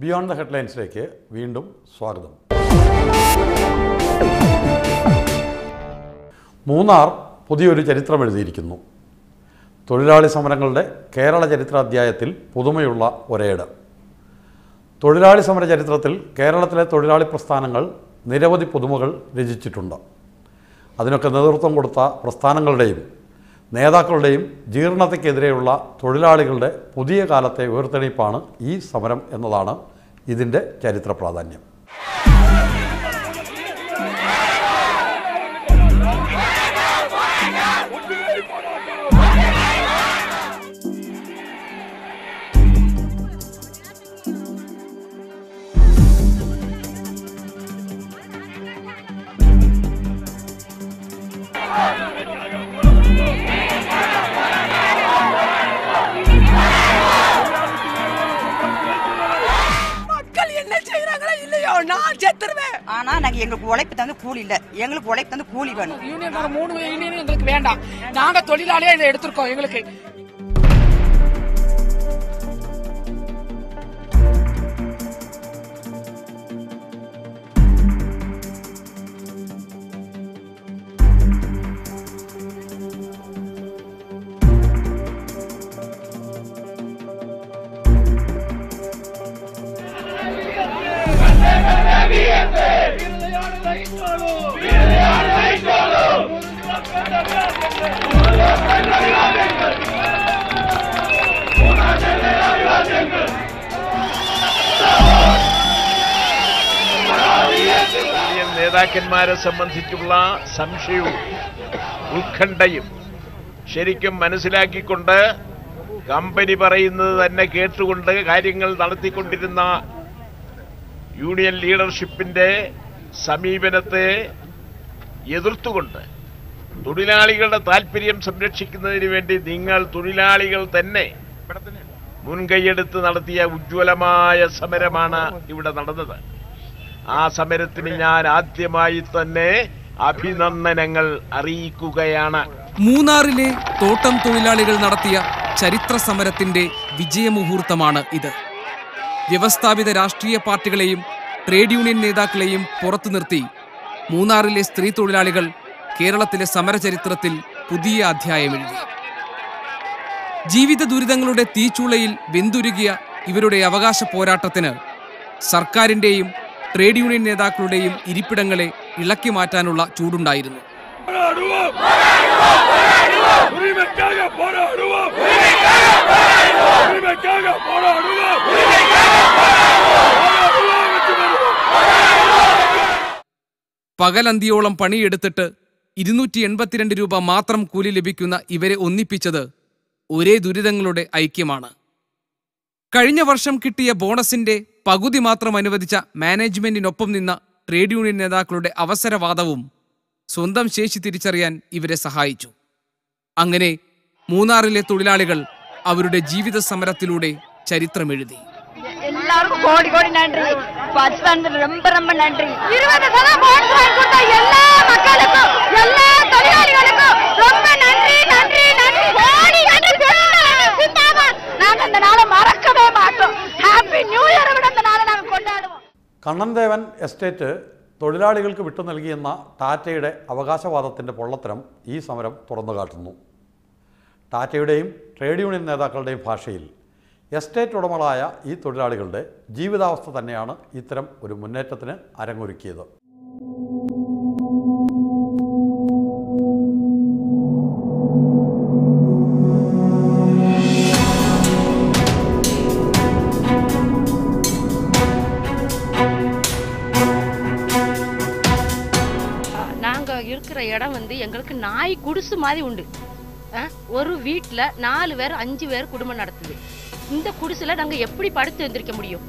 Beyond the ഹെഡ്ലൈൻസിലേക്ക് വീണ്ടും സ്വാഗതം. മൂന്നാർ പുതിയൊരു ചരിത്രം എഴുതിയിരിക്കുന്നു. തൊഴിലാളി സമരങ്ങളുടെ കേരള ചരിത്രാധ്യായത്തിൽ പുതുമയുള്ള ഒരേട്. തൊഴിലാളി സമര ചരിത്രത്തിൽ കേരളത്തിലെ തൊഴിലാളി പ്രസ്ഥാനങ്ങൾ നിരവധി പുതുമകൾ രചിച്ചിട്ടുണ്ട്. അതിനൊക്കെ നേതൃത്വം കൊടുത്ത പ്രസ്ഥാനങ്ങളുടെയും നേതാക്കളുടെയും ജീർണതയ്ക്കെതിരെയുള്ള തൊഴിലാളികളുടെ പുതിയ കാലത്തെ ഉയർത്തെഴുന്നേൽപ്പാണ് ഈ സമരം എന്നതാണ് ഇതിൻ്റെ ചരിത്ര പ്രാധാന്യം. ஆனா நாங்க எங்களுக்கு உழைப்பு தந்து கூலி இல்ல, எங்களுக்கு உழைப்பு தந்து கூலி வேணும். யூனியன் 3 யூனியன் எங்களுக்கு வேண்டாம். நாங்க தொழிலாளியா இதை எடுத்துருக்கோம். எங்களுக்கு നേതാക്കന്മാരെ സംബന്ധിച്ചുള്ള സംശയവും ഉത്കണ്ഠയും ശരിക്കും മനസ്സിലാക്കിക്കൊണ്ട് കമ്പനി പറയുന്നത് തന്നെ കേട്ടുകൊണ്ട് കാര്യങ്ങൾ നടത്തിക്കൊണ്ടിരുന്ന യൂണിയൻ ലീഡർഷിപ്പിന്റെ സമീപനത്തെ എതിർത്തുകൊണ്ട് തൊഴിലാളികളുടെ താൽപര്യം സംരക്ഷിക്കുന്നതിന് വേണ്ടി നിങ്ങൾ തൊഴിലാളികൾ തന്നെ മുൻകൈയെടുത്ത് നടത്തിയ ഉജ്ജ്വലമായ സമരമാണ് ഇവിടെ നടന്നത്. ആ സമരത്തിന് ഞാൻ ആദ്യമായി തന്നെ അഭിനന്ദനങ്ങൾ അറിയിക്കുകയാണ്. മൂന്നാറിലെ തോട്ടം തൊഴിലാളികൾ നടത്തിയ ചരിത്ര സമരത്തിന്റെ വിജയമുഹൂർത്തമാണ് ഇത്. വ്യവസ്ഥാപിത രാഷ്ട്രീയ പാർട്ടികളെയും ട്രേഡ് യൂണിയൻ നേതാക്കളെയും പുറത്തു നിർത്തി മൂന്നാറിലെ സ്ത്രീ തൊഴിലാളികൾ കേരളത്തിലെ സമരചരിത്രത്തിൽ പുതിയ അധ്യായമെഴുതി. ജീവിത ദുരിതങ്ങളുടെ തീച്ചൂളയിൽ വെന്തുരുകിയ ഇവരുടെ അവകാശ പോരാട്ടത്തിന് സർക്കാരിന്റെയും ട്രേഡ് യൂണിയൻ നേതാക്കളുടെയും ഇരിപ്പിടങ്ങളെ ഇളക്കി മാറ്റാനുള്ള ചൂടുണ്ടായിരുന്നു. പകലന്തിയോളം പണിയെടുത്തിട്ട് 282 രൂപ മാത്രം കൂലി ലഭിക്കുന്ന ഇവരെ ഒന്നിപ്പിച്ചത് ഒരേ ദുരിതങ്ങളുടെ ഐക്യമാണ്. കഴിഞ്ഞ വർഷം കിട്ടിയ ബോണസിന്റെ പകുതി മാത്രം അനുവദിച്ച മാനേജ്മെന്റിനൊപ്പം നിന്ന ട്രേഡ് യൂണിയൻ നേതാക്കളുടെ അവസരവാദവും സ്വന്തം ശേഷി തിരിച്ചറിയാൻ ഇവരെ സഹായിച്ചു. അങ്ങനെ മൂന്നാറിലെ തൊഴിലാളികൾ അവരുടെ ജീവിത സമരത്തിലൂടെ ചരിത്രമെഴുതി. எல்லாருக்கும் கோடி கோடி நன்றி. ஃபர்ஸ்ட் வந்து ரொம்ப ரொம்ப நன்றி. 20% போனஸ் வாங்கி கொடுத்த எல்லா மக்களுக்கும் எல்லா தொழிலாளிகளுக்கும் ரொம்ப நன்றி நன்றி நன்றி. கோடி நன்றி. சிந்தாபாத். நாங்க அந்த நாளை மறக்கவே மாட்டோம். ഹാപ്പി ന്യൂ ഇയർ ഇവിടെ அந்த നാളെ நாங்க கொண்டாடுவோம். കണ്ണൻദേവൻ എസ്റ്റേറ്റ് തൊഴിലാളികൾക്ക് വിട്ടു നൽകിയെന്ന ടാറ്റയുടെ അവകാശവാദത്തിൻ്റെ പൊള്ളത്തരം ഈ സമരം തുറന്നു കാട്ടുന്നു. ടാറ്റയുടെയും ട്രേഡ് യൂണിയൻ നേതാക്കളുടെയും ഭാഷയിൽ എസ്റ്റേറ്റ് ഉടമകളായ ഈ തൊഴിലാളികളുടെ ജീവിതാവസ്ഥ തന്നെയാണ് ഇത്തരം ഒരു മുന്നേറ്റത്തിന് അരങ്ങൊരുക്കിയത്. நாங்கள் இருக்கிற இடம் வந்து எங்களுக்கு நாய் குடிசு மாதிரி உண்டு. ஒரு வீட்டில் 4 பேர் 5 பேர் குடும்பம் நடத்துது. இந்த குடிசில் நாங்கள் எப்படி படுத்து எழுந்திரிக்க முடியும்?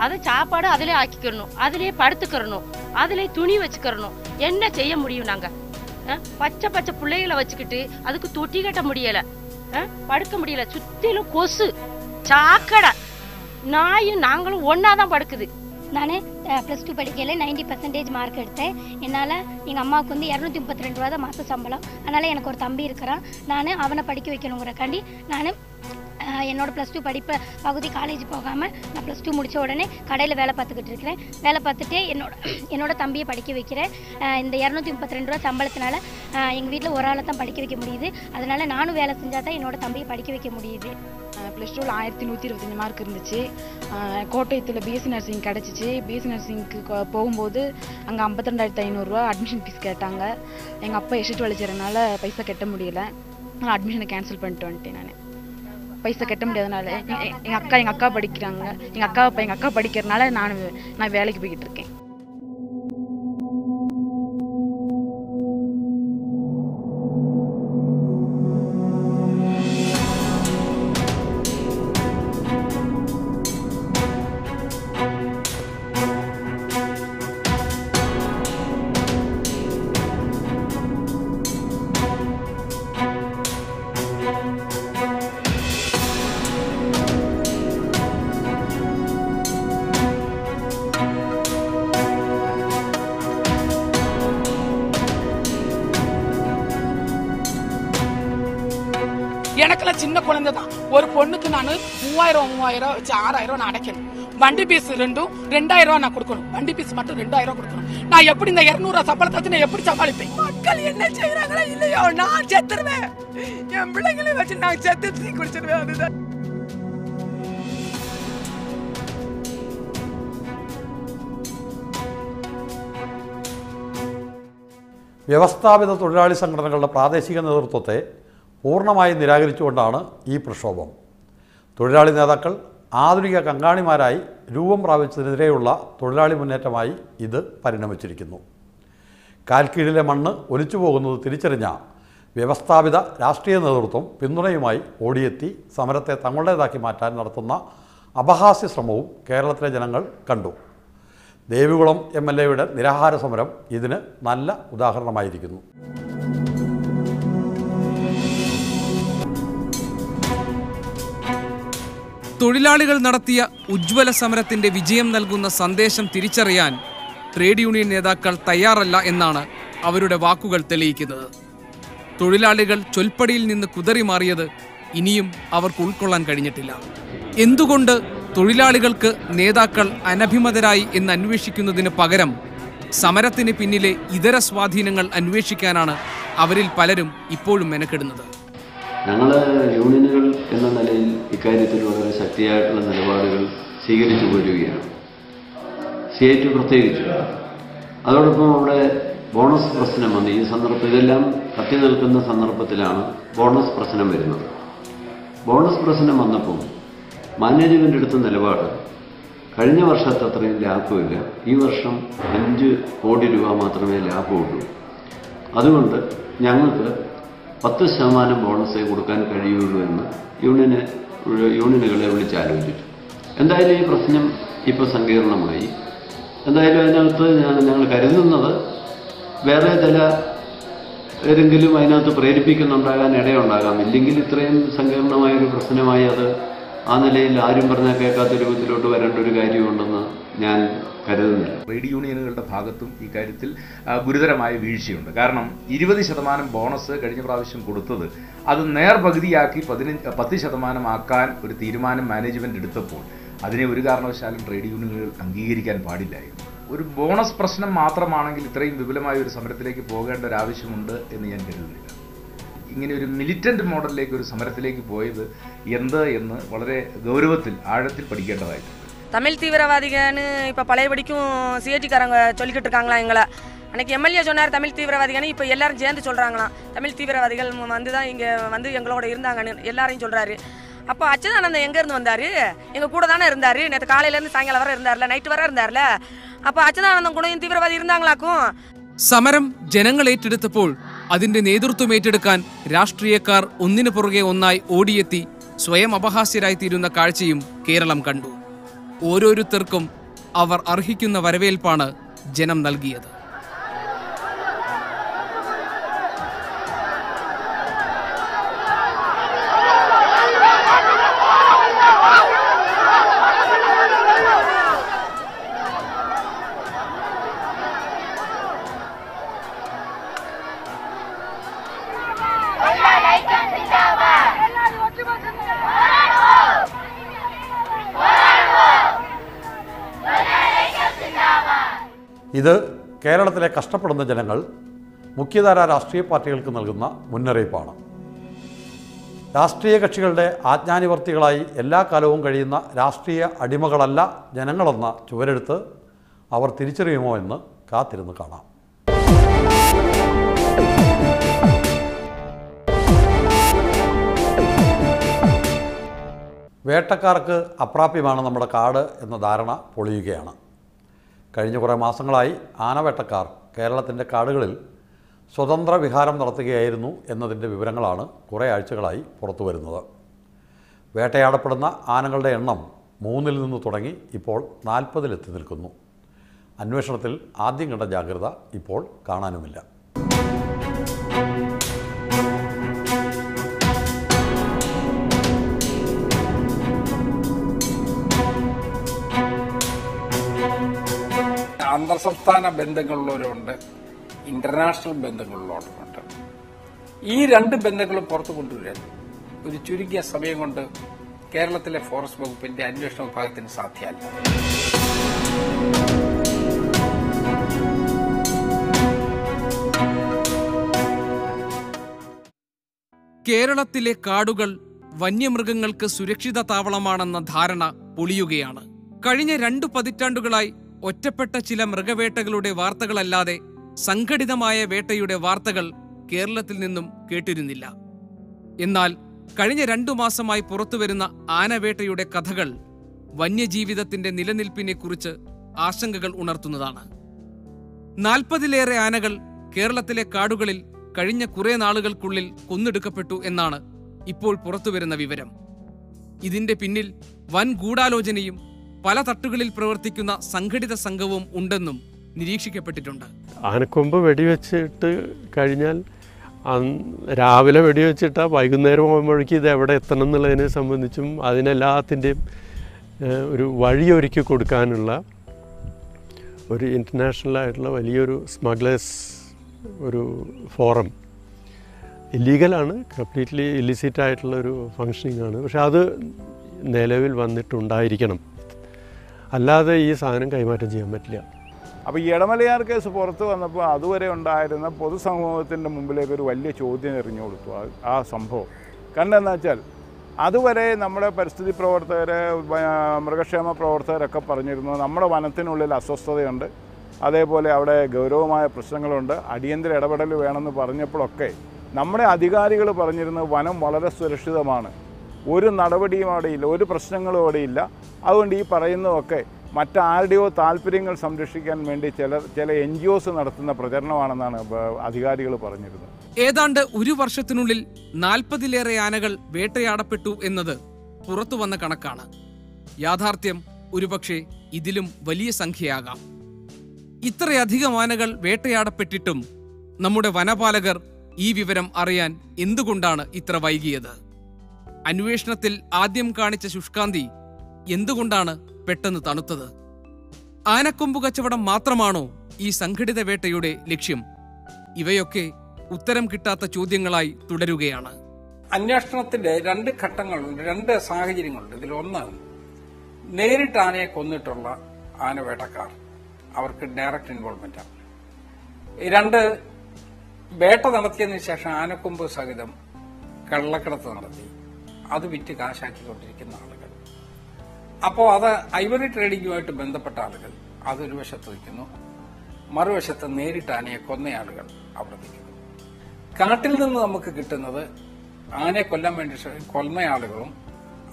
அதை சாப்பாடு அதிலே ஆக்கிக்கிறணும், அதிலே படுத்துக்கிறணும், அதிலே துணி வச்சுக்கிறணும். என்ன செய்ய முடியும்? நாங்கள் பச்சை பச்சை பிள்ளைகளை வச்சுக்கிட்டு அதுக்கு தொட்டி கட்ட முடியலை, படுக்க முடியல. சுற்றிலும் கொசு, சாக்கடை, நாயும் நாங்களும் ஒன்றா தான் படுக்குது. நான் +2 படிக்கையில் 90% மார்க் எடுத்தேன். என்னால் எங்கள் அம்மாவுக்கு வந்து 232 ரூபா தான் மாத சம்பளம். அதனால் எனக்கு ஒரு தம்பி இருக்கிறான். நான் அவனை படிக்க வைக்கணுங்கிறக்காண்டி நான் என்னோட +2 படிப்பு பகுதி காலேஜ் போகாமல் நான் +2 முடித்த உடனே கடையில் வேலை பார்த்துக்கிட்டு இருக்கிறேன். வேலை பார்த்துட்டே என்னோட தம்பியை படிக்க வைக்கிறேன். இந்த 232 ரூபா சம்பளத்தினால எங்கள் வீட்டில் ஒரு ஆளை தான் படிக்க வைக்க முடியுது. அதனால் நானும் வேலை செஞ்சால் தான் என்னோட தம்பியை படிக்க வைக்க முடியுது. +2ல் 1125 மார்க் இருந்துச்சு. கோட்டயத்தில் பிஎஸ்சி நர்சிங் கிடச்சிச்சு. பிஎஸ்சி நர்சிங்க்கு போகும்போது அங்கே 52,500 ரூபா அட்மிஷன் ஃபீஸ் கேட்டாங்க. எங்கள் அப்பா எஸ்ட் வலிச்சறனால பைசா கட்ட முடியலை. நான் அட்மிஷனை கேன்சல் பண்ணிட்டு வந்துட்டேன். நான் பைசா கட்ட முடியாதனால எங்கள் அக்கா படிக்கிறாங்க. எங்கள் அக்கா படிக்கிறதுனால நான் வேலைக்கு போய்கிட்டு இருக்கேன். எனக்கெல்லாம் சின்ன குழந்தை தான். ஒரு பொண்ணுக்கு நான் 3000 வச்சு 6000 நான் அடைக்கணும். வண்டி பீஸ் 2000 ரூபா நான் கொடுக்கணும். வண்டி பீஸ் மட்டும் 2000 கொடுக்கணும். நான் எப்படி இந்த 200 ரூபா சம்பளத்தை வச்சு நான் எப்படி சமாளிப்பேன்? மக்கள் என்ன செய்யறாங்களோ இல்லையோ நான் செத்துருவேன். என் பிள்ளைங்களை வச்சு நான் செத்து தீ குடிச்சிருவேன். அதுதான். വ്യവസ്ഥാപിത തൊഴിലാളി സംഘടനകളുടെ പ്രാദേശിക നേതൃത്വത്തെ പൂർണ്ണമായി നിരാകരിച്ചുകൊണ്ടാണ് ഈ പ്രക്ഷോഭം. തൊഴിലാളി നേതാക്കൾ ആധുനിക കങ്കാണിമാരായി രൂപം പ്രാപിച്ചതിനെതിരെയുള്ള തൊഴിലാളി മുന്നേറ്റമായി ഇത് പരിണമിച്ചിരിക്കുന്നു. കാൽക്കീഴിലെ മണ്ണ് ഒലിച്ചു പോകുന്നത് തിരിച്ചറിഞ്ഞ വ്യവസ്ഥാപിത രാഷ്ട്രീയ നേതൃത്വം പിന്തുണയുമായി ഓടിയെത്തി സമരത്തെ തങ്ങളുടേതാക്കി മാറ്റാൻ നടത്തുന്ന അപഹാസ്യ ശ്രമവും കേരളത്തിലെ ജനങ്ങൾ കണ്ടു. ദേവികുളം MLAയുടെ നിരാഹാര സമരം ഇതിന് നല്ല ഉദാഹരണമായിരിക്കുന്നു. തൊഴിലാളികൾ നടത്തിയ ഉജ്ജ്വല സമരത്തിന്റെ വിജയം നൽകുന്ന സന്ദേശം തിരിച്ചറിയാൻ ട്രേഡ് യൂണിയൻ നേതാക്കൾ തയ്യാറല്ല എന്നാണ് അവരുടെ വാക്കുകൾ തെളിയിക്കുന്നത്. തൊഴിലാളികൾ ചൊൽപ്പടിയിൽ നിന്ന് കുതറിമാറിയത് ഇനിയും അവർക്ക് ഉൾക്കൊള്ളാൻ കഴിഞ്ഞിട്ടില്ല. എന്തുകൊണ്ട് തൊഴിലാളികൾക്ക് നേതാക്കൾ അനഭിമതരായി എന്ന് അന്വേഷിക്കുന്നതിന് പകരം സമരത്തിന് പിന്നിലെ ഇതര സ്വാധീനങ്ങൾ അന്വേഷിക്കാനാണ് അവരിൽ പലരും ഇപ്പോഴും മെനക്കെടുന്നത്. ഞങ്ങൾ യൂണിയനുകൾ എന്ന നിലയിൽ ഇക്കാര്യത്തിൽ വളരെ ശക്തിയായിട്ടുള്ള നിലപാടുകൾ സ്വീകരിച്ചു പോരുകയാണ്. CIT പ്രത്യേകിച്ചു. അതോടൊപ്പം അവിടെ ബോണസ് പ്രശ്നം വന്നു. ഈ സന്ദർഭം ഇതെല്ലാം കത്തി നിൽക്കുന്ന സന്ദർഭത്തിലാണ് ബോണസ് പ്രശ്നം വരുന്നത്. ബോണസ് പ്രശ്നം വന്നപ്പോൾ മാനേജ്മെൻ്റ് എടുത്ത നിലപാട് കഴിഞ്ഞ വർഷത്തെ അത്രയും ലാഭമില്ല, ഈ വർഷം 5 കോടി രൂപ മാത്രമേ ലാഭമുള്ളൂ, അതുകൊണ്ട് ഞങ്ങൾക്ക് 10% ബോണസേ കൊടുക്കാൻ കഴിയുള്ളൂ എന്ന് യൂണിയനുകളെ വിളിച്ചാലോചിച്ചു. എന്തായാലും ഈ പ്രശ്നം ഇപ്പോൾ സങ്കീർണമായി. എന്തായാലും അതിനകത്ത് ഞങ്ങൾ കരുതുന്നത് വേറെ ചില ഏതെങ്കിലും അതിനകത്ത് പ്രേരിപ്പിക്കുന്നുണ്ടാകാൻ ഇടയുണ്ടാകാം. ഇല്ലെങ്കിൽ ഇത്രയും സങ്കീർണമായൊരു പ്രശ്നമായി അത് ആ നിലയിൽ ആരും പറഞ്ഞാൽ കേൾക്കാത്ത രൂപത്തിലോട്ട് വരേണ്ട ഒരു കാര്യമുണ്ടെന്ന് ഞാൻ കരുതുന്നില്ല. ട്രേഡ് യൂണിയനുകളുടെ ഭാഗത്തും ഈ കാര്യത്തിൽ ഗുരുതരമായ വീഴ്ചയുണ്ട്. കാരണം 20% ബോണസ് കഴിഞ്ഞ പ്രാവശ്യം കൊടുത്തത് അത് നേർപകുതിയാക്കി 10% ആക്കാൻ ഒരു തീരുമാനം മാനേജ്മെന്റ് എടുത്തപ്പോൾ അതിനെ ഒരു കാരണവശാലും ട്രേഡ് യൂണിയനുകൾ അംഗീകരിക്കാൻ പാടില്ലായിരുന്നു. ഒരു ബോണസ് പ്രശ്നം മാത്രമാണെങ്കിൽ ഇത്രയും വിപുലമായ ഒരു സമരത്തിലേക്ക് പോകേണ്ട ഒരു ആവശ്യമുണ്ട് എന്ന് ഞാൻ കരുതുന്നില്ല. ഇങ്ങനെ ഒരു മിലിറ്റന്റ് മോഡലിലേക്ക് ഒരു സമരത്തിലേക്ക് പോയത് എന്ത് എന്ന് വളരെ ഗൗരവത്തിൽ ആഴത്തിൽ പഠിക്കേണ്ടതായിട്ടുണ്ട്. தமிழ் தீவிரவாதிகன்னு இப்போ பழையபடிக்கும் சிஐடிக்காரங்க சொல்லிக்கிட்டு இருக்காங்களா எங்களை. அன்றைக்கி MLA சொன்னார் தமிழ் தீவிரவாதிகன்னு, இப்போ எல்லாரும் சேர்ந்து சொல்கிறாங்களாம் தமிழ் தீவிரவாதிகள் வந்து தான் இங்கே வந்து எங்களோட இருந்தாங்கன்னு எல்லாரையும் சொல்கிறாரு. அப்போ அச்சுதானந்தன் எங்கேருந்து வந்தார்? எங்கள் கூட தானே இருந்தார். நேற்று காலையிலேருந்து சாயங்காலம் வர இருந்தார்ல, நைட்டு வர இருந்தார்ல. അപ്പോൾ അച്യുതാനന്ദൻ കൂടെയും തീവ്രവാദി ഇരുന്നാങ്ങളാക്കും. സമരം ജനങ്ങൾ ഏറ്റെടുത്തപ്പോൾ അതിന്റെ നേതൃത്വം ഏറ്റെടുക്കാൻ രാഷ്ട്രീയക്കാർ ഒന്നിനു പുറകെ ഒന്നായി ഓടിയെത്തി സ്വയം അപഹാസ്യരായിത്തീരുന്ന കാഴ്ചയും കേരളം കണ്ടു. ഓരോരുത്തർക്കും അവർ അർഹിക്കുന്ന വരവേൽപ്പാണ് ജനം നൽകിയത്. ഇത് കേരളത്തിലെ കഷ്ടപ്പെടുന്ന ജനങ്ങൾ മുഖ്യധാരാ രാഷ്ട്രീയ പാർട്ടികൾക്ക് നൽകുന്ന മുന്നറിയിപ്പാണ്. രാഷ്ട്രീയ കക്ഷികളുടെ ആജ്ഞാനുവർത്തികളായി എല്ലാ കാലവും കഴിയുന്ന രാഷ്ട്രീയ അടിമകളല്ല ജനങ്ങളെന്ന ചുവരെടുത്ത് അവർ തിരിച്ചറിയുമോ എന്ന് കാത്തിരുന്ന് കാണാം. വേട്ടക്കാർക്ക് അപ്രാപ്യമാണ് നമ്മുടെ കാട് എന്ന ധാരണ പൊളിയുകയാണ്. കഴിഞ്ഞ കുറേ മാസങ്ങളായി ആനവേട്ടക്കാർ കേരളത്തിൻ്റെ കാടുകളിൽ സ്വതന്ത്ര വിഹാരം നടത്തുകയായിരുന്നു എന്നതിൻ്റെ വിവരങ്ങളാണ് കുറേ ആഴ്ചകളായി പുറത്തു വരുന്നത്. വേട്ടയാടപ്പെടുന്ന ആനകളുടെ എണ്ണം 3-ൽ നിന്ന് തുടങ്ങി ഇപ്പോൾ 40-ലെത്തി നിൽക്കുന്നു. അന്വേഷണത്തിൽ ആദ്യം കണ്ട ജാഗ്രത ഇപ്പോൾ കാണാനുമില്ല. അന്തർ സംസ്ഥാന ബന്ധങ്ങളുള്ളവരുണ്ട്, ഇന്റർനാഷണൽ ബന്ധങ്ങളുള്ളവരുണ്ട്. ഈ രണ്ട് ബന്ധങ്ങളും പുറത്തു കൊണ്ടുവരാൻ ഒരു ചുരുങ്ങിയ സമയം കൊണ്ട് കേരളത്തിലെ ഫോറസ്റ്റ് വകുപ്പിന്റെ അന്വേഷണ വിഭാഗത്തിന് സാധ്യമല്ല. കേരളത്തിലെ കാടുകൾ വന്യമൃഗങ്ങൾക്ക് സുരക്ഷിത താവളമാണെന്ന ധാരണ പൊളിയുകയാണ്. കഴിഞ്ഞ 2 പതിറ്റാണ്ടുകളായി ഒറ്റപ്പെട്ട ചില മൃഗവേട്ടകളുടെ വാർത്തകളല്ലാതെ സംഘടിതമായ വേട്ടയുടെ വാർത്തകൾ കേരളത്തിൽ നിന്നും കേട്ടിരുന്നില്ല. എന്നാൽ കഴിഞ്ഞ 2 മാസമായി പുറത്തുവരുന്ന ആനവേട്ടയുടെ കഥകൾ വന്യജീവിതത്തിന്റെ നിലനിൽപ്പിനെക്കുറിച്ച് ആശങ്കകൾ ഉണർത്തുന്നതാണ്. 40-ലേറെ ആനകൾ കേരളത്തിലെ കാടുകളിൽ കഴിഞ്ഞ കുറേ നാളുകൾക്കുള്ളിൽ കൊന്നെടുക്കപ്പെട്ടു എന്നാണ് ഇപ്പോൾ പുറത്തുവരുന്ന വിവരം. ഇതിന്റെ പിന്നിൽ വൻ ഗൂഢാലോചനയും പല തട്ടുകളിൽ പ്രവർത്തിക്കുന്ന സംഘടിത സംഘവും ഉണ്ടെന്നും നിരീക്ഷിക്കപ്പെട്ടിട്ടുണ്ട്. ആനക്കൊമ്പ് വെടിവെച്ചിട്ട് കഴിഞ്ഞാൽ രാവിലെ വെടിവെച്ചിട്ടാൽ വൈകുന്നേരം ആകുമ്പോഴേക്ക് ഇത് എവിടെ എത്തണം എന്നുള്ളതിനെ സംബന്ധിച്ചും അതിനെല്ലാത്തിൻ്റെയും ഒരു വഴിയൊരുക്കി കൊടുക്കാനുള്ള ഒരു ഇൻ്റർനാഷണലായിട്ടുള്ള വലിയൊരു സ്മഗ്ലേഴ്സ് ഒരു ഫോറം ഇല്ലീഗലാണ്, കംപ്ലീറ്റ്ലി ഇല്ലിസിറ്റ് ആയിട്ടുള്ളൊരു ഫങ്ഷനിങ് ആണ്. പക്ഷെ അത് നിലവിൽ വന്നിട്ടുണ്ടായിരിക്കണം, അല്ലാതെ ഈ സാധനം കൈമാറ്റം ചെയ്യാൻ പറ്റില്ല. അപ്പോൾ ഈ ഇടമലയാർ കേസ് പുറത്ത് വന്നപ്പോൾ അതുവരെ ഉണ്ടായിരുന്ന പൊതുസമൂഹത്തിൻ്റെ മുമ്പിലേക്ക് ഒരു വലിയ ചോദ്യം എറിഞ്ഞു കൊടുത്തു ആ സംഭവം. കാരണം എന്താ വെച്ചാൽ അതുവരെ നമ്മുടെ പരിസ്ഥിതി പ്രവർത്തകർ, മൃഗക്ഷേമ പ്രവർത്തകരൊക്കെ പറഞ്ഞിരുന്നു നമ്മുടെ വനത്തിനുള്ളിൽ അസ്വസ്ഥതയുണ്ട്, അതേപോലെ അവിടെ ഗൗരവമായ പ്രശ്നങ്ങളുണ്ട്, അടിയന്തര ഇടപെടൽ വേണമെന്ന് പറഞ്ഞപ്പോഴൊക്കെ നമ്മുടെ അധികാരികൾ പറഞ്ഞിരുന്നത് വനം വളരെ സുരക്ഷിതമാണ്, ഒരു നടപടിയും അവിടെയില്ല, ഒരു പ്രശ്നങ്ങളും അവിടെയില്ല. അതുകൊണ്ട് ഈ പറയുന്നതൊക്കെ മറ്റാരുടെയോ താല്പര്യങ്ങൾ സംരക്ഷിക്കാൻ വേണ്ടി ചില NGOs നടത്തുന്ന പ്രചരണമാണെന്നാണ് അധികാരികൾ പറഞ്ഞിരുന്നത്. ഏതാണ്ട് 1 വർഷത്തിനുള്ളിൽ 40-ലേറെ ആനകൾ വേട്ടയാടപ്പെട്ടു എന്നത് പുറത്തുവന്ന കണക്കാണ്. യാഥാർത്ഥ്യം ഒരുപക്ഷെ ഇതിലും വലിയ സംഖ്യയാകാം. ഇത്രയധികം ആനകൾ വേട്ടയാടപ്പെട്ടിട്ടും നമ്മുടെ വനപാലകർ ഈ വിവരം അറിയാൻ എന്തുകൊണ്ടാണ് ഇത്ര വൈകിയത്? അന്വേഷണത്തിൽ ആദ്യം കാണിച്ച ശുഷ്കാന്തി എന്തുകൊണ്ടാണ് പെട്ടെന്ന് തണുത്തത്? ആനക്കൊമ്പു കച്ചവടം മാത്രമാണോ ഈ സംഘടിത വേട്ടയുടെ ലക്ഷ്യം? ഇവയൊക്കെ ഉത്തരം കിട്ടാത്ത ചോദ്യങ്ങളായി തുടരുകയാണ്. അന്വേഷണത്തിന്റെ 2 ഘട്ടങ്ങളുണ്ട്, 2 സാഹചര്യങ്ങളുണ്ട്. ഇതിലൊന്ന്, നേരിട്ട് ആനയെ കൊന്നിട്ടുള്ള ആനവേട്ടക്കാർ, അവർക്ക് ഡയറക്റ്റ് ഇൻവോൾവ്മെന്റ് ആണ്. 2, വേട്ട നടത്തിയതിനു ശേഷം ആനക്കൊമ്പ് സഹിതം കള്ളക്കടത്ത് നടത്തി അത് വിറ്റ് കാശാക്കിക്കൊണ്ടിരിക്കുന്ന ആളുകൾ. അപ്പോൾ അത് ഐവറി ട്രേഡിങ്ങുമായിട്ട് ബന്ധപ്പെട്ട ആളുകൾ അതൊരു വശത്ത് നിൽക്കുന്നു, മറുവശത്ത് നേരിട്ട് ആനയെ കൊന്ന ആളുകൾ അവിടെ നിൽക്കുന്നു. കാട്ടിൽ നിന്ന് നമുക്ക് കിട്ടുന്നത് ആനയെ കൊല്ലാൻ വേണ്ടി കൊന്ന ആളുകളും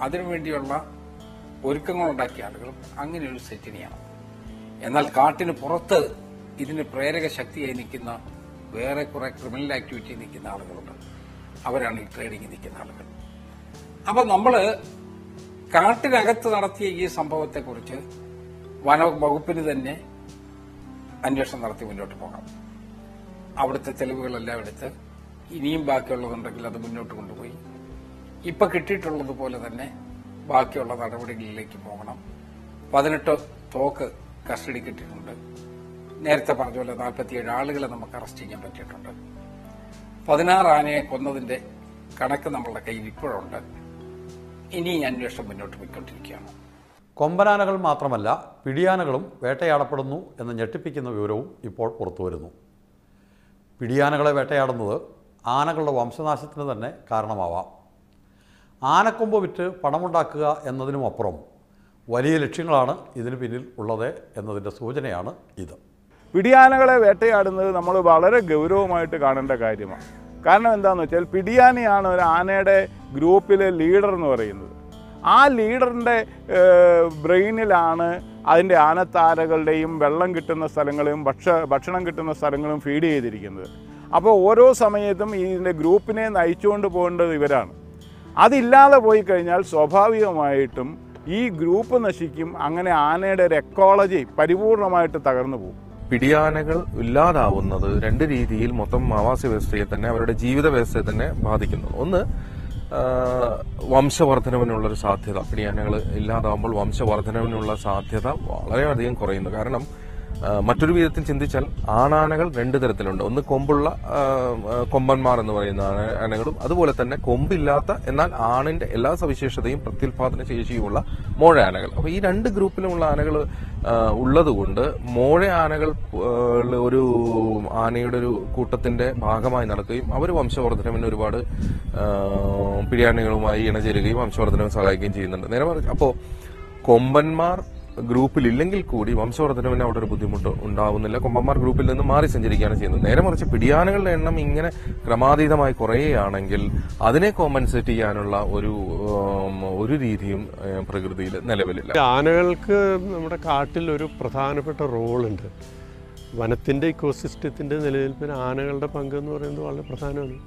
അതിനുവേണ്ടിയുള്ള ഒരുക്കങ്ങളുണ്ടാക്കിയ ആളുകളും അങ്ങനെ ഒരു സെറ്റിനെയാണ്. എന്നാൽ കാട്ടിന് പുറത്ത് ഇതിന് പ്രേരക ശക്തിയായി നിൽക്കുന്ന വേറെ കുറെ ക്രിമിനൽ ആക്ടിവിറ്റി നിൽക്കുന്ന ആളുകളുണ്ട്. അവരാണ് ഈ ട്രേഡിംഗ് നിൽക്കുന്ന ആളുകൾ. അപ്പൊ നമ്മള് കാട്ടിനകത്ത് നടത്തിയ ഈ സംഭവത്തെക്കുറിച്ച് വനവകുപ്പിന് തന്നെ അന്വേഷണം നടത്തി മുന്നോട്ട് പോകാം. അവിടുത്തെ തെളിവുകളെല്ലാം എടുത്ത് ഇനിയും ബാക്കിയുള്ളതുണ്ടെങ്കിൽ അത് മുന്നോട്ട് കൊണ്ടുപോയി ഇപ്പൊ കിട്ടിയിട്ടുള്ളതുപോലെ തന്നെ ബാക്കിയുള്ള നടപടികളിലേക്ക് പോകണം. 18 തോക്ക് കസ്റ്റഡി കിട്ടിയിട്ടുണ്ട്. നേരത്തെ പറഞ്ഞ പോലെ 47 ആളുകളെ നമുക്ക് അറസ്റ്റ് ചെയ്യാൻ പറ്റിയിട്ടുണ്ട്. 16 ആനയെ കൊന്നതിന്റെ കണക്ക് നമ്മളുടെ കയ്യിൽ ഇപ്പോഴുണ്ട്. ഇനി അന്വേഷണം മുന്നോട്ട് പോയിക്കൊണ്ടിരിക്കുകയാണ്. കൊമ്പനാനകൾ മാത്രമല്ല പിടിയാനകളും വേട്ടയാടപ്പെടുന്നു എന്ന് ഞെട്ടിപ്പിക്കുന്ന വിവരവും ഇപ്പോൾ പുറത്തു വരുന്നു. പിടിയാനകളെ വേട്ടയാടുന്നത് ആനകളുടെ വംശനാശത്തിന് തന്നെ കാരണമാവാം. ആനക്കൊമ്പ് വിറ്റ് പണമുണ്ടാക്കുക എന്നതിനുമപ്പുറം വലിയ ലക്ഷ്യങ്ങളാണ് ഇതിന് പിന്നിൽ ഉള്ളത് എന്നതിൻ്റെ സൂചനയാണ് ഇത്. പിടിയാനകളെ വേട്ടയാടുന്നത് നമ്മൾ വളരെ ഗൗരവമായിട്ട് കാണേണ്ട കാര്യമാണ്. കാരണം എന്താണെന്ന് വെച്ചാൽ പിടിയാനയാണ് ഒരു ആനയുടെ ഗ്രൂപ്പിലെ ലീഡർ എന്ന് പറയുന്നത്. ആ ലീഡറിൻ്റെ ബ്രെയിനിലാണ് അതിൻ്റെ ആനത്താരകളുടെയും വെള്ളം കിട്ടുന്ന സ്ഥലങ്ങളും ഭക്ഷണം കിട്ടുന്ന സ്ഥലങ്ങളും ഫീഡ് ചെയ്തിരിക്കുന്നത്. അപ്പോൾ ഓരോ സമയത്തും ഇതിൻ്റെ ഗ്രൂപ്പിനെ നയിച്ചുകൊണ്ട് പോകേണ്ടത് ഇവരാണ്. അതില്ലാതെ പോയി കഴിഞ്ഞാൽ സ്വാഭാവികമായിട്ടും ഈ ഗ്രൂപ്പ് നശിക്കും. അങ്ങനെ ആനയുടെ ഒരു എക്കോളജി പരിപൂർണമായിട്ട് തകർന്നു പോകും. പിടിയാനകൾ ഇല്ലാതാവുന്നത് രണ്ട് രീതിയിൽ മൊത്തം ആവാസ വ്യവസ്ഥയെ തന്നെ, അവരുടെ ജീവിത വ്യവസ്ഥയെ തന്നെ ബാധിക്കുന്നു. ഒന്ന്, വംശവർദ്ധനവിനുള്ളൊരു സാധ്യത. പിടിയാനകൾ ഇല്ലാതാവുമ്പോൾ വംശവർദ്ധനവിനുള്ള സാധ്യത വളരെയധികം കുറയുന്നു. കാരണം മറ്റൊരു വിധത്തിൽ ചിന്തിച്ചാൽ ആണാനകൾ രണ്ട് തരത്തിലുണ്ട്. ഒന്ന് കൊമ്പുള്ള കൊമ്പന്മാർ എന്ന് പറയുന്ന ആനകളും, അതുപോലെ തന്നെ കൊമ്പില്ലാത്ത എന്നാൽ ആണിന്റെ എല്ലാ സവിശേഷതയും പ്രത്യുൽപാദന ശേഷിയുമുള്ള മോഴ ആനകൾ. അപ്പൊ ഈ രണ്ട് ഗ്രൂപ്പിലുമുള്ള ആനകൾ ഉള്ളതുകൊണ്ട് മോഴ ആനകൾ ഒരു ആനയുടെ ഒരു കൂട്ടത്തിന്റെ ഭാഗമായി നടക്കുകയും അവർ വംശവർദ്ധനവിന് ഒരുപാട് പിടിയാനകളുമായി ഇണചേരുകയും വംശവർദ്ധനവിന് സഹായിക്കുകയും ചെയ്യുന്നുണ്ട്. നേരെ മറിച്ച് അപ്പോൾ കൊമ്പന്മാർ ഗ്രൂപ്പിലില്ലെങ്കിൽ കൂടി വംശവർദ്ധനവിന് അവിടെ ഒരു ബുദ്ധിമുട്ട് ഉണ്ടാവുന്നില്ല. കൊമ്പന്മാർ ഗ്രൂപ്പിൽ നിന്ന് മാറി സഞ്ചരിക്കുകയാണ് ചെയ്യുന്നത്. നേരെ മറിച്ച് പിടിയാനകളുടെ എണ്ണം ഇങ്ങനെ ക്രമാതീതമായി കുറയുകയാണെങ്കിൽ അതിനെ കോമ്പൻസേറ്റ് ചെയ്യാനുള്ള ഒരു രീതിയും പ്രകൃതിയിൽ നിലവിലില്ല. ആനകൾക്ക് നമ്മുടെ കാട്ടിൽ ഒരു പ്രധാനപ്പെട്ട റോളുണ്ട്. വനത്തിൻ്റെ ഇക്കോസിസ്റ്റത്തിൻ്റെ നിലനിൽപ്പിന് ആനകളുടെ പങ്ക് എന്ന് പറയുന്നത് വളരെ പ്രധാനമാണ്.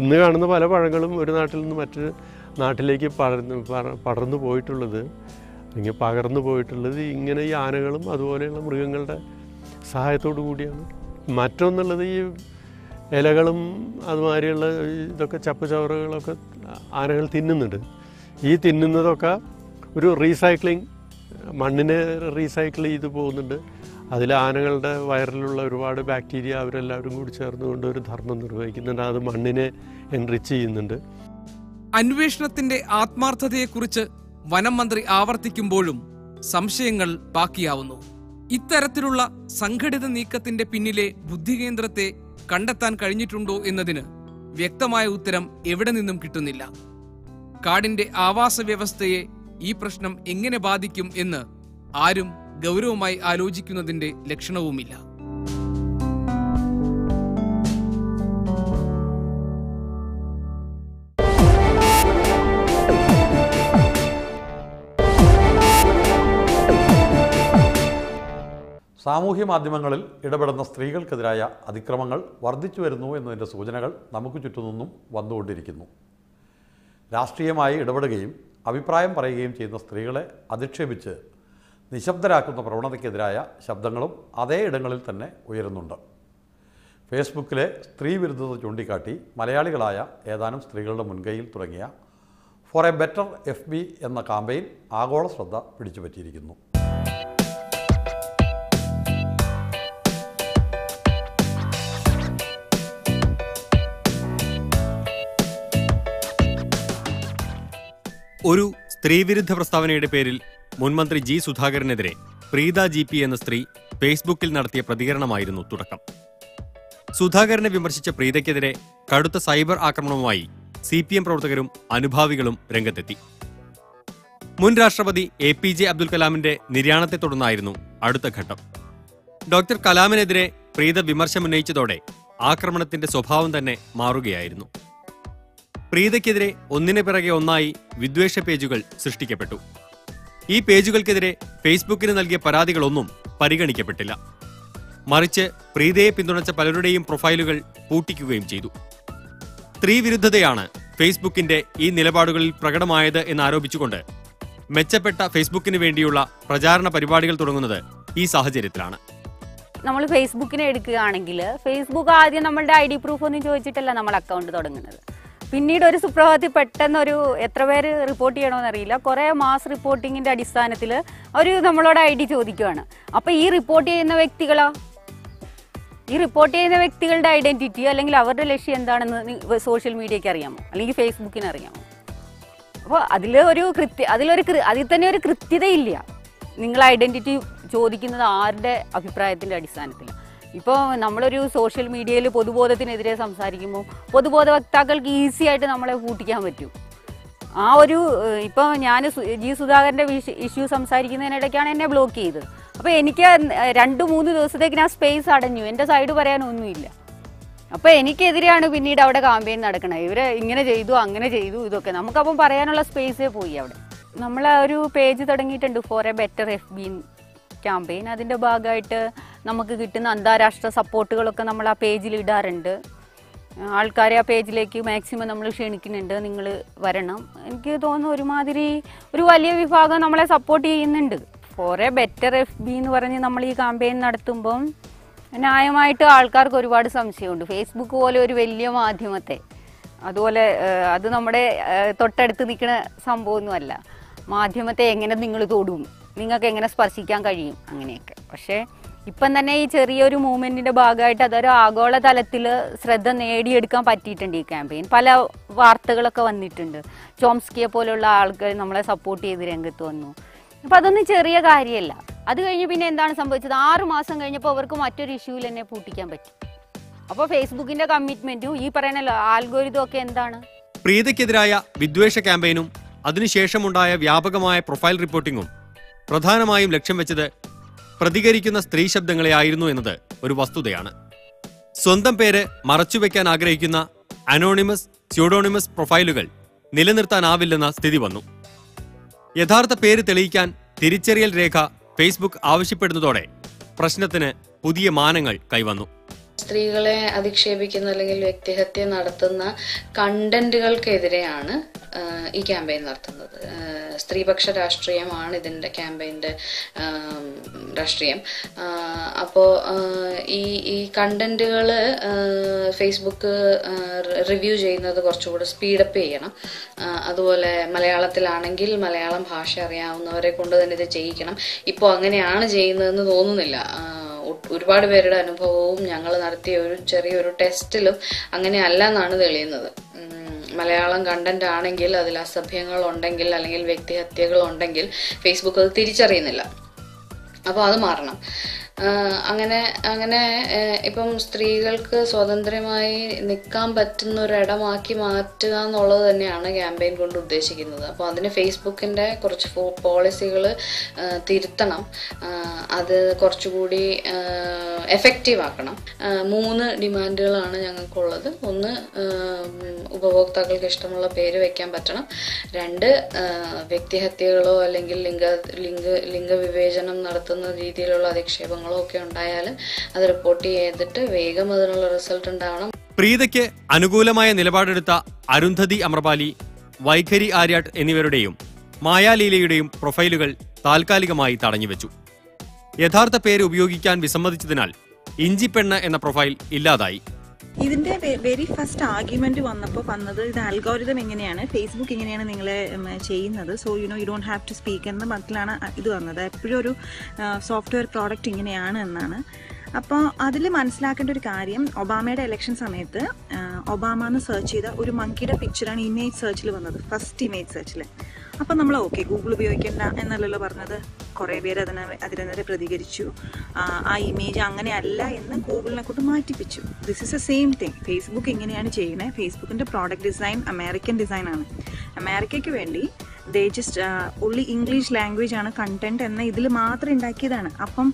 ഇന്ന് കാണുന്ന പല പഴങ്ങളും ഒരു നാട്ടിൽ നിന്ന് മറ്റൊരു നാട്ടിലേക്ക് പടർന്നു പോയിട്ടുള്ളത്, അല്ലെങ്കിൽ പകർന്നു പോയിട്ടുള്ളത് ഇങ്ങനെ ഈ ആനകളും അതുപോലെയുള്ള മൃഗങ്ങളുടെ സഹായത്തോടു കൂടിയാണ്. മറ്റൊന്നുള്ളത് ഈ ഇലകളും അതുമാതിരിയുള്ള ഇതൊക്കെ ചപ്പുചവറുകളൊക്കെ ആനകൾ തിന്നുന്നുണ്ട്. ഈ തിന്നുന്നതൊക്കെ ഒരു റീസൈക്ലിംഗ്, മണ്ണിനെ റീസൈക്കിൾ ചെയ്ത് പോകുന്നുണ്ട്. അതിൽ ആനകളുടെ വയറിലുള്ള ഒരുപാട് ബാക്ടീരിയ അവരെല്ലാവരും കൂടി ചേർന്നുകൊണ്ട് ഒരു ധർമ്മം നിർവഹിക്കുന്നുണ്ട്. അത് മണ്ണിനെ എൻറിച്ച് ചെയ്യുന്നുണ്ട്. അന്വേഷണത്തിന്റെ ആത്മാർത്ഥതയെക്കുറിച്ച് വനം മന്ത്രി ആവർത്തിക്കുമ്പോഴും സംശയങ്ങൾ ബാക്കിയാവുന്നു. ഇത്തരത്തിലുള്ള സംഘടിത നീക്കത്തിന്റെ പിന്നിലെ ബുദ്ധികേന്ദ്രത്തെ കണ്ടെത്താൻ കഴിഞ്ഞിട്ടുണ്ടോ എന്നതിന് വ്യക്തമായ ഉത്തരം എവിടെ നിന്നും കിട്ടുന്നില്ല. കാടിന്റെ ആവാസ വ്യവസ്ഥയെ ഈ പ്രശ്നം എങ്ങനെ ബാധിക്കും എന്ന് ആരും ഗൗരവമായി ആലോചിക്കുന്നതിന്റെ ലക്ഷണവുമില്ല. സാമൂഹ്യ മാധ്യമങ്ങളിൽ ഇടപെടുന്ന സ്ത്രീകൾക്കെതിരായ അതിക്രമങ്ങൾ വർദ്ധിച്ചു വരുന്നു എന്നതിൻ്റെ സൂചനകൾ നമുക്ക് ചുറ്റുനിന്നും വന്നുകൊണ്ടിരിക്കുന്നു. രാഷ്ട്രീയമായി ഇടപെടുകയും അഭിപ്രായം പറയുകയും ചെയ്യുന്ന സ്ത്രീകളെ അധിക്ഷേപിച്ച് നിശബ്ദരാക്കുന്ന പ്രവണതയ്ക്കെതിരായ ശബ്ദങ്ങളും അതേ ഇടങ്ങളിൽ തന്നെ ഉയരുന്നുണ്ട്. ഫേസ്ബുക്കിലെ സ്ത്രീ വിരുദ്ധത ചൂണ്ടിക്കാട്ടി മലയാളികളായ ഏതാനും സ്ത്രീകളുടെ മുൻകൈയിൽ തുടങ്ങിയ ഫോർ എ ബെറ്റർ FB എന്ന കാമ്പയിൻ ആഗോള ശ്രദ്ധ പിടിച്ചുപറ്റിയിരിക്കുന്നു. ഒരു സ്ത്രീവിരുദ്ധ പ്രസ്താവനയുടെ പേരിൽ മുൻമന്ത്രി ജി സുധാകരനെതിരെ പ്രീത GP എന്ന സ്ത്രീ ഫേസ്ബുക്കിൽ നടത്തിയ പ്രതികരണമായിരുന്നു തുടക്കം. സുധാകരനെ വിമർശിച്ച പ്രീതയ്ക്കെതിരെ കടുത്ത സൈബർ ആക്രമണവുമായി CPM പ്രവർത്തകരും അനുഭാവികളും രംഗത്തെത്തി. മുൻ രാഷ്ട്രപതി APJ അബ്ദുൽ കലാമിന്റെ നിര്യാണത്തെ തുടർന്നായിരുന്നു അടുത്ത ഘട്ടം. ഡോക്ടർ കലാമിനെതിരെ പ്രീത വിമർശനമുന്നയിച്ചതോടെ ആക്രമണത്തിന്റെ സ്വഭാവം തന്നെ മാറുകയായിരുന്നു. പ്രീതയ്ക്കെതിരെ ഒന്നിനു പിറകെ ഒന്നായി വിദ്വേഷ പേജുകൾ സൃഷ്ടിക്കപ്പെട്ടു. ഈ പേജുകൾക്കെതിരെ ഫേസ്ബുക്കിന് നൽകിയ പരാതികളൊന്നും പരിഗണിക്കപ്പെട്ടില്ല. മറിച്ച് പ്രീതയെ പിന്തുണച്ച പലരുടെയും പ്രൊഫൈലുകൾ പൂട്ടിക്കുകയും ചെയ്തു. സ്ത്രീവിരുദ്ധതയാണ് ഫേസ്ബുക്കിന്റെ ഈ നിലപാടുകളിൽ പ്രകടമായത് എന്നാരോപിച്ചുകൊണ്ട് മെച്ചപ്പെട്ട ഫേസ്ബുക്കിന് വേണ്ടിയുള്ള പ്രചാരണ പരിപാടികൾ തുടങ്ങുന്നത് ഈ സാഹചര്യത്തിലാണ്. നമ്മൾ ഫേസ്ബുക്കിനെ എടുക്കുകയാണെങ്കിൽ ഫേസ്ബുക്ക് ആദ്യം നമ്മളുടെ ID പ്രൂഫ് ഒന്നും ചോദിച്ചിട്ടല്ല നമ്മൾ അക്കൗണ്ട് തുടങ്ങുന്നത്. പിന്നീട് ഒരു സുപ്രഭാതത്തിൽ പെട്ടെന്നൊരു എത്ര പേര് റിപ്പോർട്ട് ചെയ്യണമെന്നറിയില്ല, കുറേ മാസ് റിപ്പോർട്ടിങ്ങിൻ്റെ അടിസ്ഥാനത്തിൽ അവർ നമ്മളോട് ID ചോദിക്കുകയാണ്. അപ്പോൾ ഈ റിപ്പോർട്ട് ചെയ്യുന്ന വ്യക്തികളുടെ ഐഡന്റിറ്റി അല്ലെങ്കിൽ അവരുടെ ലക്ഷ്യം എന്താണെന്ന് സോഷ്യൽ മീഡിയയ്ക്ക് അറിയാമോ, അല്ലെങ്കിൽ ഫേസ്ബുക്കിന് അറിയാമോ? അപ്പോൾ അതിൽ തന്നെ ഒരു കൃത്യതയില്ല. നിങ്ങൾ ഐഡൻറ്റിറ്റി ചോദിക്കുന്നത് ആരുടെ അഭിപ്രായത്തിൻ്റെ അടിസ്ഥാനത്തിൽ? ഇപ്പോൾ നമ്മളൊരു സോഷ്യൽ മീഡിയയിൽ പൊതുബോധത്തിനെതിരെ സംസാരിക്കുമ്പോൾ പൊതുബോധ വക്താക്കൾക്ക് ഈസി ആയിട്ട് നമ്മളെ കൂട്ടിക്കാൻ പറ്റും. ആ ഒരു ഇപ്പോൾ ഞാൻ ജി സുധാകരൻ്റെ ഇഷ്യൂ സംസാരിക്കുന്നതിനിടയ്ക്കാണ് എന്നെ ബ്ലോക്ക് ചെയ്തത്. അപ്പോൾ എനിക്ക് 2-3 ദിവസത്തേക്ക് ഞാൻ സ്പേസ് അടഞ്ഞു, എൻ്റെ സൈഡ് പറയാനൊന്നുമില്ല. അപ്പോൾ എനിക്കെതിരെയാണ് പിന്നീട് അവിടെ ക്യാമ്പയിൻ നടക്കണത്. ഇവർ ഇങ്ങനെ ചെയ്തു അങ്ങനെ ചെയ്തു ഇതൊക്കെ, നമുക്കപ്പം പറയാനുള്ള സ്പേസേ പോയി അവിടെ. നമ്മൾ ഒരു പേജ് തുടങ്ങിയിട്ടുണ്ട്, for a better FB campaign. അതിൻ്റെ ഭാഗമായിട്ട് നമുക്ക് കിട്ടുന്ന അന്താരാഷ്ട്ര സപ്പോർട്ടുകളൊക്കെ നമ്മൾ ആ പേജിൽ ഇടാറുണ്ട്. ആൾക്കാരെ ആ പേജിലേക്ക് മാക്സിമം നമ്മൾ ക്ഷണിക്കുന്നുണ്ട്, നിങ്ങൾ വരണം. എനിക്ക് തോന്നുന്നു ഒരു വലിയ വിഭാഗം നമ്മളെ സപ്പോർട്ട് ചെയ്യുന്നുണ്ട്. ഫോർ എ ബെറ്റർ FB എന്ന് പറഞ്ഞ് നമ്മൾ ഈ ക്യാമ്പയിൻ നടത്തുമ്പം ന്യായമായിട്ട് ആൾക്കാർക്ക് ഒരുപാട് സംശയമുണ്ട്. ഫേസ്ബുക്ക് പോലെ ഒരു വലിയ മാധ്യമത്തെ, അതുപോലെ അത് നമ്മുടെ തൊട്ടടുത്ത് നിൽക്കുന്ന സംഭവമൊന്നുമല്ല, മാധ്യമത്തെ എങ്ങനെ നിങ്ങൾ തൊടും, നിങ്ങൾക്ക് എങ്ങനെ സ്പർശിക്കാൻ കഴിയും, അങ്ങനെയൊക്കെ. പക്ഷേ ഇപ്പം തന്നെ ഈ ചെറിയൊരു മൂവ്മെൻറ്റിൻ്റെ ഭാഗമായിട്ട് അതൊരു ആഗോള തലത്തിൽ ശ്രദ്ധ നേടിയെടുക്കാൻ പറ്റിയിട്ടുണ്ട് ഈ ക്യാമ്പയിൻ. പല വാർത്തകളൊക്കെ വന്നിട്ടുണ്ട്, ചോംസ്കിയെ പോലുള്ള ആൾക്കാർ നമ്മളെ സപ്പോർട്ട് ചെയ്ത് രംഗത്ത് വന്നു. അപ്പം അതൊന്നും ചെറിയ കാര്യമല്ല. അത് കഴിഞ്ഞ് പിന്നെ എന്താണ് സംഭവിച്ചത്? 6 മാസം കഴിഞ്ഞപ്പോൾ അവർക്ക് മറ്റൊരു ഇഷ്യൂവിൽ തന്നെ പൂട്ടിക്കാൻ പറ്റി. അപ്പോൾ ഫേസ്ബുക്കിൻ്റെ കമ്മിറ്റ്മെൻറ്റും ഈ പറയുന്ന ആൽഗോരിതം ഒക്കെ എന്താണ്? പ്രീതയ്ക്കെതിരായ വിദ്വേഷ ക്യാമ്പയിനും അതിനുശേഷമുണ്ടായ വ്യാപകമായ പ്രൊഫൈൽ റിപ്പോർട്ടിങ്ങും പ്രധാനമായും ലക്ഷ്യം വെച്ചത് പ്രതികരിക്കുന്ന സ്ത്രീ ശബ്ദങ്ങളെ ആയിരുന്നു എന്നത് ഒരു വസ്തുതയാണ്. സ്വന്തം പേര് മറച്ചുവെക്കാൻ ആഗ്രഹിക്കുന്ന അനോണിമസ്, സ്യൂഡോണിമസ് പ്രൊഫൈലുകൾ നിലനിർത്താനാവില്ലെന്ന സ്ഥിതി വന്നു. യഥാർത്ഥ പേര് തെളിയിക്കാൻ തിരിച്ചറിയൽ രേഖ ഫേസ്ബുക്ക് ആവശ്യപ്പെടുന്നതോടെ പ്രശ്നത്തിന് പുതിയ മാനങ്ങൾ കൈവന്നു. സ്ത്രീകളെ അധിക്ഷേപിക്കുന്ന അല്ലെങ്കിൽ വ്യക്തിഹത്യ നടത്തുന്ന കണ്ടന്റുകൾക്കെതിരെയാണ് ഈ ക്യാമ്പയിൻ നടത്തുന്നത്. സ്ത്രീപക്ഷ രാഷ്ട്രീയമാണ് ഇതിൻ്റെ ക്യാമ്പയിൻ്റെ രാഷ്ട്രീയം. അപ്പോൾ ഈ കണ്ടന്റുകൾ ഫേസ്ബുക്ക് റിവ്യൂ ചെയ്യുന്നത് കുറച്ചുകൂടെ സ്പീഡപ്പ് ചെയ്യണം. അതുപോലെ മലയാളത്തിലാണെങ്കിൽ മലയാളം ഭാഷ അറിയാവുന്നവരെ കൊണ്ട് തന്നെ ഇത് ചെയ്യിക്കണം. ഇപ്പോൾ അങ്ങനെയാണ് ചെയ്യുന്നതെന്ന് തോന്നുന്നില്ല. ഒരുപാട് പേരുടെ അനുഭവവും ഞങ്ങൾ നടത്തിയ ഒരു ചെറിയൊരു ടെസ്റ്റിലും അങ്ങനെ അല്ല എന്നാണ് തെളിയുന്നത്. മലയാളം കണ്ടന്റ് ആണെങ്കിൽ അതിൽ അസഭ്യങ്ങൾ ഉണ്ടെങ്കിൽ അല്ലെങ്കിൽ വ്യക്തിഹത്യകൾ ഉണ്ടെങ്കിൽ ഫേസ്ബുക്ക് അത് തിരിച്ചറിയുന്നില്ല. അപ്പോൾ അത് മാറണം. അങ്ങനെ ഇപ്പം സ്ത്രീകൾക്ക് സ്വതന്ത്രമായി നിൽക്കാൻ പറ്റുന്ന ഒരിടമാക്കി മാറ്റുക എന്നുള്ളത് തന്നെയാണ് ക്യാമ്പയിൻ കൊണ്ട് ഉദ്ദേശിക്കുന്നത്. അപ്പോൾ അതിന് ഫേസ്ബുക്കിൻ്റെ കുറച്ച് പോളിസികൾ തിരുത്തണം, അത് കുറച്ചുകൂടി എഫക്റ്റീവ് ആക്കണം. 3 ഡിമാൻഡുകളാണ് ഞങ്ങൾക്കുള്ളത്. 1, ഉപഭോക്താക്കൾക്ക് ഇഷ്ടമുള്ള പേര് വയ്ക്കാൻ പറ്റണം. 2, വ്യക്തിഹത്യകളോ അല്ലെങ്കിൽ ലിംഗവിവേചനം നടത്തുന്ന രീതിയിലുള്ള അധിക്ഷേപങ്ങളോ ഒക്കെ ഉണ്ടായാൽ അത് റിപ്പോർട്ട് ചെയ്തിട്ട് വേഗം അതിനുള്ള റിസൾട്ട് ഉണ്ടാവണം. പ്രീതയ്ക്ക് അനുകൂലമായ നിലപാടെടുത്ത അരുന്ധതി അമ്രപാലി, വൈഖരി ആര്യാട്ട് എന്നിവരുടെയും മായാലീലയുടെയും പ്രൊഫൈലുകൾ താൽക്കാലികമായി തടഞ്ഞുവെച്ചു. യഥാർത്ഥ പേര് ഉപയോഗിക്കാൻ വിസമ്മതിച്ചതിനാൽ ഇഞ്ചിപ്പെണ്ണ് എന്ന പ്രൊഫൈൽ ഇല്ലാതായി. ഇതിന്റെ വെരി ഫസ്റ്റ് ആർഗ്യുമെന്റ് വന്നത് ഇത് അൽഗോരിതം എങ്ങനെയാണ്, ഫേസ്ബുക്ക് എങ്ങനെയാണ് നിങ്ങളെ ചെയ്യുന്നത്, so you don't have to speak എന്ന മട്ടിലാണ് ഇത് വന്നത്. എപ്പോഴും ഒരു സോഫ്റ്റ്വെയർ പ്രോഡക്റ്റ് ഇങ്ങനെയാണ് എന്നാണ്. അപ്പോൾ അതിൽ മനസ്സിലാക്കേണ്ട ഒരു കാര്യം, ഒബാമയുടെ ഇലക്ഷൻ സമയത്ത് ഒബാമ എന്ന് സെർച്ച് ചെയ്ത ഒരു മങ്കിയുടെ പിക്ചറാണ് ഇമേജ് സെർച്ചിൽ വന്നത്, ഫസ്റ്റ് ഇമേജ് സെർച്ചിൽ. അപ്പം നമ്മൾ ഓക്കെ ഗൂഗിൾ ഉപയോഗിക്കേണ്ട എന്നല്ലല്ലോ പറഞ്ഞത്. കുറേ പേര് അതിനെതിരെ പ്രതികരിച്ചു. ആ ഇമേജ് അങ്ങനെയല്ല എന്ന് ഗൂഗിളിനെ കൊണ്ട് മാറ്റിപ്പിച്ചു. This is a same thing. Facebook എങ്ങനെയാണ് ചെയ്യുന്നത്? ഫേസ്ബുക്കിൻ്റെ പ്രോഡക്റ്റ് ഡിസൈൻ അമേരിക്കൻ ഡിസൈനാണ്. അമേരിക്കയ്ക്ക് വേണ്ടി they just only English language ആണ് കണ്ടന്റ് എന്ന ഇതിൽ മാത്രം ഉണ്ടാക്കിയതാണ്. അപ്പം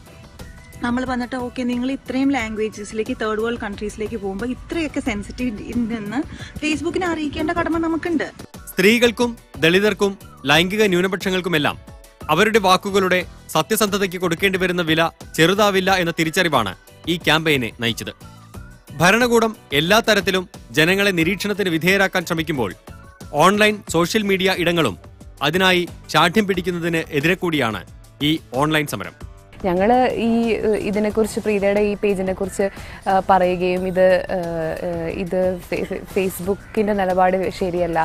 നമ്മൾ വന്നിട്ട് ഓക്കെ നിങ്ങൾ ഇത്രയും ലാംഗ്വേജസിലേക്ക് തേർഡ് വേൾഡ് കൺട്രീസിലേക്ക് പോകുമ്പോൾ ഇത്രയൊക്കെ സെൻസിറ്റീവ് നിന്ന് ഫേസ്ബുക്കിനെ അറിയിക്കേണ്ട കടമ നമുക്കുണ്ട്. സ്ത്രീകൾക്കും ദളിതർക്കും ലൈംഗിക ന്യൂനപക്ഷങ്ങൾക്കുമെല്ലാം അവരുടെ വാക്കുകളുടെ സത്യസന്ധതയ്ക്ക് കൊടുക്കേണ്ടി വരുന്ന വില ചെറുതാവില്ല എന്ന തിരിച്ചറിവാണ് ഈ ക്യാമ്പയിനെ നയിച്ചത്. ഭരണകൂടം എല്ലാ തരത്തിലും ജനങ്ങളെ നിരീക്ഷണത്തിന് വിധേയരാക്കാൻ ശ്രമിക്കുമ്പോൾ ഓൺലൈൻ സോഷ്യൽ മീഡിയ ഇടങ്ങളും അതിനായി ശാഠ്യം പിടിക്കുന്നതിന് എതിരെ കൂടിയാണ് ഈ ഓൺലൈൻ സമരം. ഞങ്ങൾ ഇതിനെക്കുറിച്ച് പ്രീതയുടെ ഈ പേജിനെ കുറിച്ച് പറയുകയും ഇത് ഫേസ്ബുക്കിൻ്റെ നിലപാട് ശരിയല്ല,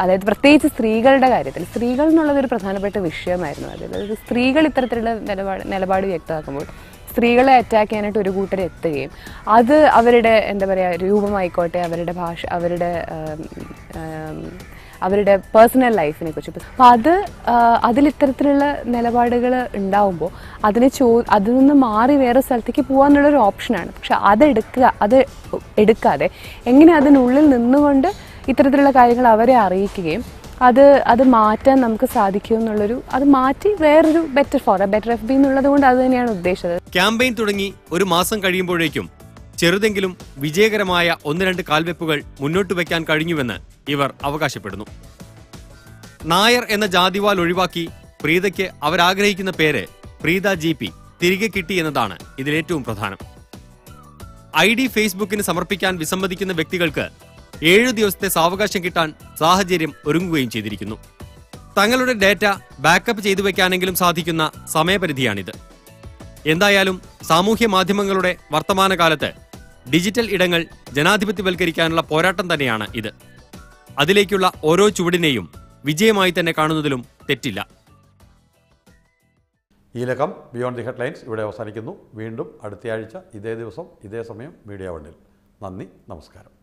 അതായത് പ്രത്യേകിച്ച് സ്ത്രീകളുടെ കാര്യത്തിൽ സ്ത്രീകൾ എന്നുള്ളതൊരു പ്രധാനപ്പെട്ട വിഷയമായിരുന്നു. അതായത് സ്ത്രീകൾ ഇത്തരത്തിലുള്ള നിലപാട് വ്യക്തമാക്കുമ്പോൾ സ്ത്രീകളെ അറ്റാക്ക് ചെയ്യാനായിട്ട് ഒരു കൂട്ടർ എത്തുകയും അത് അവരുടെ എന്താ പറയുക രൂപമായിക്കോട്ടെ, അവരുടെ ഭാഷ, അവരുടെ പേഴ്സണൽ ലൈഫിനെ കുറിച്ച്. അപ്പോൾ അതിലിത്തരത്തിലുള്ള നിലപാടുകൾ ഉണ്ടാവുമ്പോൾ അതിൽ നിന്ന് മാറി വേറെ സ്ഥലത്തേക്ക് പോകാന്നുള്ളൊരു ഓപ്ഷനാണ്. പക്ഷെ അത് എടുക്കാതെ എങ്ങനെ അതിനുള്ളിൽ നിന്നുകൊണ്ട് ഇത്തരത്തിലുള്ള കാര്യങ്ങൾ അവരെ അറിയിക്കുകയും അത് മാറ്റാൻ നമുക്ക് സാധിക്കും എന്നുള്ളൊരു, അത് മാറ്റി വേറൊരു ബെറ്റർ FB എന്നുള്ളത് കൊണ്ട് അത് തന്നെയാണ് ഉദ്ദേശിച്ചത്. ക്യാമ്പയിൻ തുടങ്ങി ഒരു മാസം കഴിയുമ്പോഴേക്കും ചെറുതെങ്കിലും വിജയകരമായ 1-2 കാൽവെപ്പുകൾ മുന്നോട്ട് വയ്ക്കാൻ കഴിഞ്ഞുവെന്ന് ഇവർ അവകാശപ്പെടുന്നു. നായർ എന്ന ജാതിവാൽ ഒഴിവാക്കി പ്രീതയ്ക്ക് അവരാഗ്രഹിക്കുന്ന പേര് പ്രീത GP തിരികെ കിട്ടി എന്നതാണ് ഇതിലേറ്റവും പ്രധാനം. ID ഫേസ്ബുക്കിന് സമർപ്പിക്കാൻ വിസമ്മതിക്കുന്ന വ്യക്തികൾക്ക് 7 ദിവസത്തെ സാവകാശം കിട്ടാൻ സാഹചര്യം ഒരുങ്ങുകയും ചെയ്തിരിക്കുന്നു. തങ്ങളുടെ ഡാറ്റ ബാക്കപ്പ് ചെയ്തു വയ്ക്കാനെങ്കിലും സാധിക്കുന്ന സമയപരിധിയാണിത്. എന്തായാലും സാമൂഹ്യ മാധ്യമങ്ങളുടെ വർത്തമാനകാലത്ത് ഡിജിറ്റൽ ഇടങ്ങൾ ജനാധിപത്യവൽക്കരിക്കാനുള്ള പോരാട്ടം തന്നെയാണ് ഇത്. അതിലേക്കുള്ള ഓരോ ചുവടിനെയും വിജയമായി തന്നെ കാണുന്നതിലും തെറ്റില്ല. ഈ ലക്കം ബിയോണ്ട് ദി ഹെഡ്ലൈൻസ് ഇവിടെ അവസാനിക്കുന്നു. വീണ്ടും അടുത്തയാഴ്ച ഇതേ ദിവസം ഇതേ സമയം മീഡിയ 1-ൽ. നന്ദി, നമസ്കാരം.